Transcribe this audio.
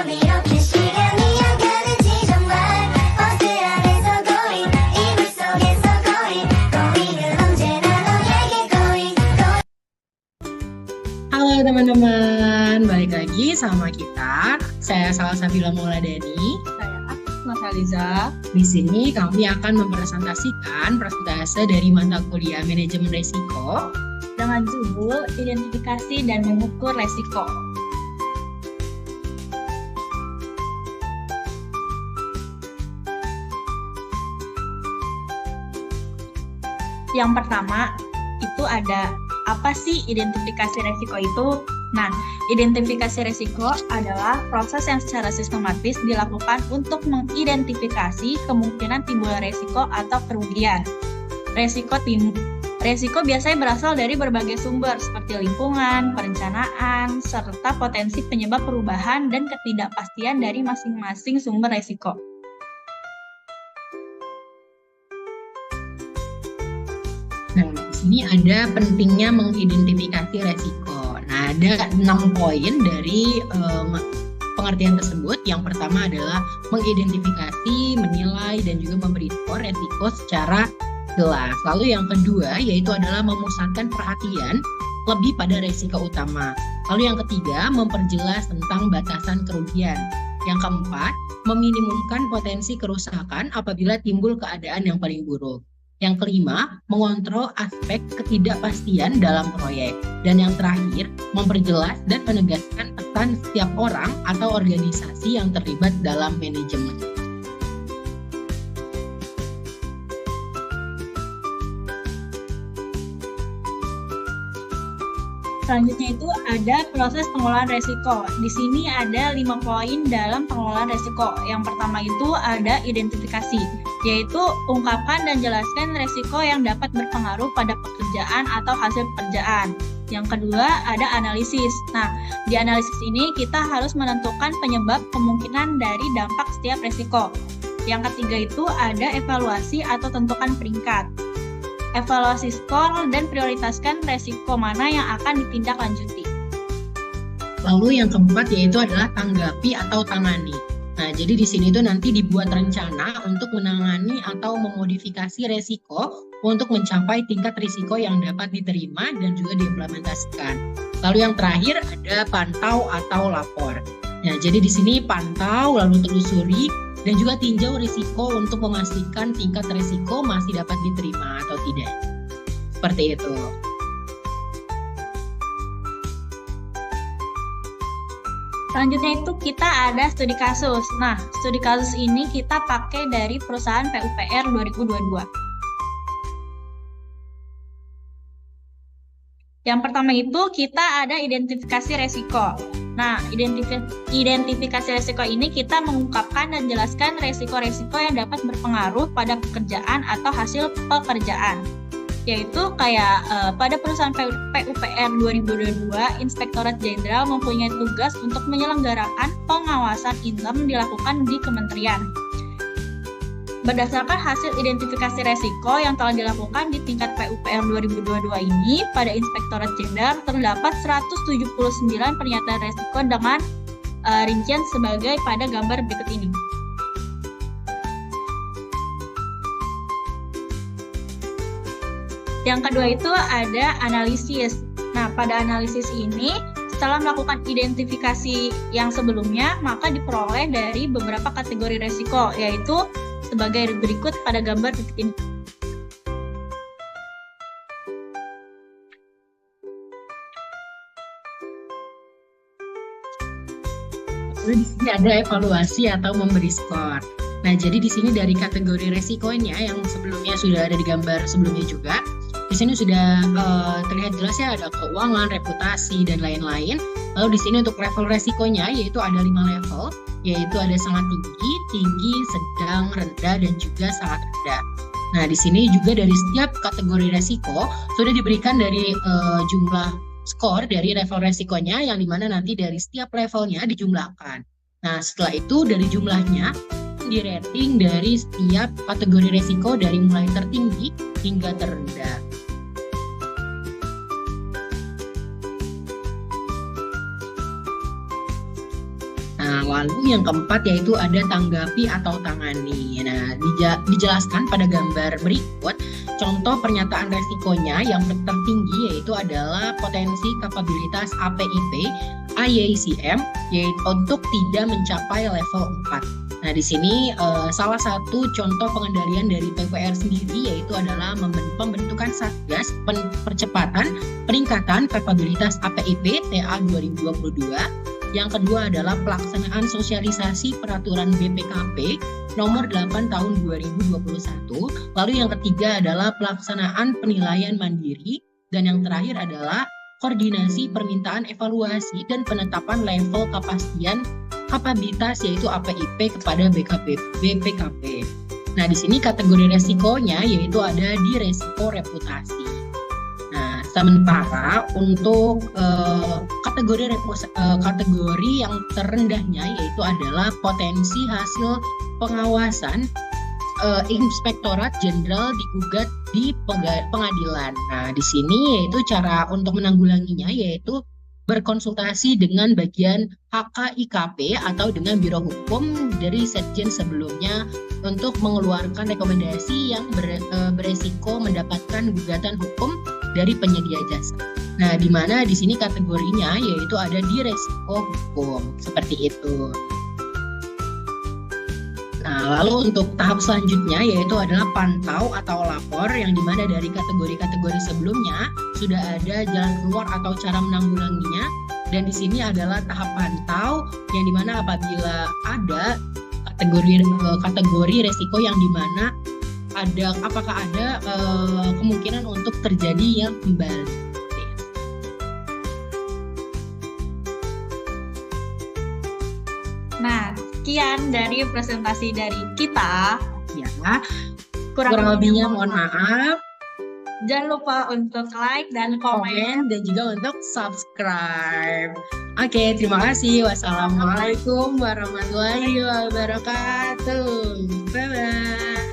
마음이 이렇게 시간이 안 가는지 정말 버스 안에서 going 이불 속에서 going 은 언제나 너에게 going. Halo teman-teman, balik lagi sama kita. Saya Salsabila Mauladani. Saya Asma Saliza. Di sini kami akan mempresentasikan persentase dari mata kuliah manajemen risiko Dengan judul Identifikasi dan Mengukur Resiko. Yang pertama, itu ada apa sih identifikasi resiko itu? Nah, identifikasi resiko adalah proses yang secara sistematis dilakukan untuk mengidentifikasi kemungkinan timbulnya resiko atau kerugian. Resiko biasanya berasal dari berbagai sumber seperti lingkungan, perencanaan, serta potensi penyebab perubahan dan ketidakpastian dari masing-masing sumber resiko. Nah, di sini ada pentingnya mengidentifikasi resiko. Nah, ada 6 poin dari pengertian tersebut. Yang pertama adalah mengidentifikasi, menilai, dan juga memberi skor resiko secara jelas. Lalu yang kedua yaitu adalah memusatkan perhatian lebih pada resiko utama. Lalu yang ketiga, memperjelas tentang batasan kerugian. Yang keempat, meminimumkan potensi kerusakan apabila timbul keadaan yang paling buruk. Yang kelima, mengontrol aspek ketidakpastian dalam proyek. Dan yang terakhir, memperjelas dan menegaskan pesan setiap orang atau organisasi yang terlibat dalam manajemen. Selanjutnya itu ada proses pengelolaan resiko. Di sini ada 5 poin dalam pengelolaan resiko. Yang pertama itu ada identifikasi, yaitu ungkapkan dan jelaskan resiko yang dapat berpengaruh pada pekerjaan atau hasil pekerjaan. Yang kedua ada analisis. Nah, di analisis ini kita harus menentukan penyebab kemungkinan dari dampak setiap resiko. Yang ketiga itu ada evaluasi atau tentukan peringkat. Evaluasi skor dan prioritaskan resiko mana yang akan ditindaklanjuti. Lalu yang keempat yaitu adalah tanggapi atau tangani. Nah, jadi di sini tuh nanti dibuat rencana untuk menangani atau memodifikasi resiko untuk mencapai tingkat risiko yang dapat diterima dan juga diimplementasikan. Lalu yang terakhir ada pantau atau lapor. Nah, jadi di sini pantau lalu telusuri dan juga tinjau risiko untuk memastikan tingkat risiko masih dapat diterima atau tidak. Seperti itu. Selanjutnya itu kita ada studi kasus. Nah, studi kasus ini kita pakai dari perusahaan PUPR 2022. Yang pertama itu kita ada identifikasi resiko. Nah, identifikasi resiko ini kita mengungkapkan dan jelaskan resiko-resiko yang dapat berpengaruh pada pekerjaan atau hasil pekerjaan. Yaitu kayak pada perusahaan PUPR 2022, Inspektorat Jenderal mempunyai tugas untuk menyelenggarakan pengawasan intern dilakukan di kementerian. Berdasarkan hasil identifikasi resiko yang telah dilakukan di tingkat PUPR 2022 ini, pada Inspektorat Jenderal terdapat 179 pernyataan resiko dengan rincian sebagai pada gambar berikut ini. Yang kedua itu ada analisis. Nah, pada analisis ini, setelah melakukan identifikasi yang sebelumnya, maka diperoleh dari beberapa kategori resiko, yaitu sebagai berikut pada gambar berikut ini. Lalu di sini ada evaluasi atau memberi skor. Nah, jadi di sini dari kategori resikonya yang sebelumnya sudah ada di gambar sebelumnya juga, di sini sudah terlihat jelas ya, ada keuangan, reputasi, dan lain-lain. Lalu di sini untuk level resikonya yaitu ada 5 level, yaitu ada sangat tinggi, sedang, rendah, dan juga sangat rendah. Nah, di sini juga dari setiap kategori resiko sudah diberikan dari jumlah skor dari level resikonya, yang dimana nanti dari setiap levelnya dijumlahkan. Nah, setelah itu dari jumlahnya di rating dari setiap kategori resiko dari mulai tertinggi hingga terendah. Nah, Nah, lalu yang keempat yaitu ada tanggapi atau tangani. Nah, dijelaskan pada gambar berikut contoh pernyataan resikonya yang tertinggi yaitu adalah potensi kapabilitas APIP IACM yaitu untuk tidak mencapai level 4. Nah, di sini salah satu contoh pengendalian dari PUPR sendiri yaitu adalah pembentukan Satgas Percepatan Peningkatan Kapabilitas APIP TA 2022. Yang kedua adalah pelaksanaan sosialisasi peraturan BPKP nomor 8 tahun 2021. Lalu yang ketiga adalah pelaksanaan penilaian mandiri. Dan yang terakhir adalah koordinasi permintaan evaluasi dan penetapan level kepastian kapabilitas yaitu APIP kepada BPKP. Nah, di sini kategori resikonya yaitu ada di resiko reputasi. Nah, sementara untuk kategori yang terendahnya yaitu adalah potensi hasil pengawasan Inspektorat Jenderal digugat di pengadilan. Nah, di sini yaitu cara untuk menanggulanginya yaitu berkonsultasi dengan bagian HKIKP atau dengan Biro Hukum dari Setjen sebelumnya untuk mengeluarkan rekomendasi yang beresiko mendapatkan gugatan hukum dari penyedia jasa. Nah, di mana di sini kategorinya yaitu ada di resiko hukum seperti itu. Nah, lalu untuk tahap selanjutnya yaitu adalah pantau atau lapor yang dimana dari kategori-kategori sebelumnya sudah ada jalan keluar atau cara menanggulanginya, dan di sini adalah tahap pantau yang dimana apabila ada kategori resiko yang dimana apakah ada kemungkinan untuk terjadi yang kembali. Nah, sekian dari presentasi dari kita. Ya, kurang lebihnya mohon maaf. Jangan lupa untuk like dan komen. Dan juga untuk subscribe. Oke, terima kasih. Wassalamualaikum warahmatullahi wabarakatuh. Bye-bye.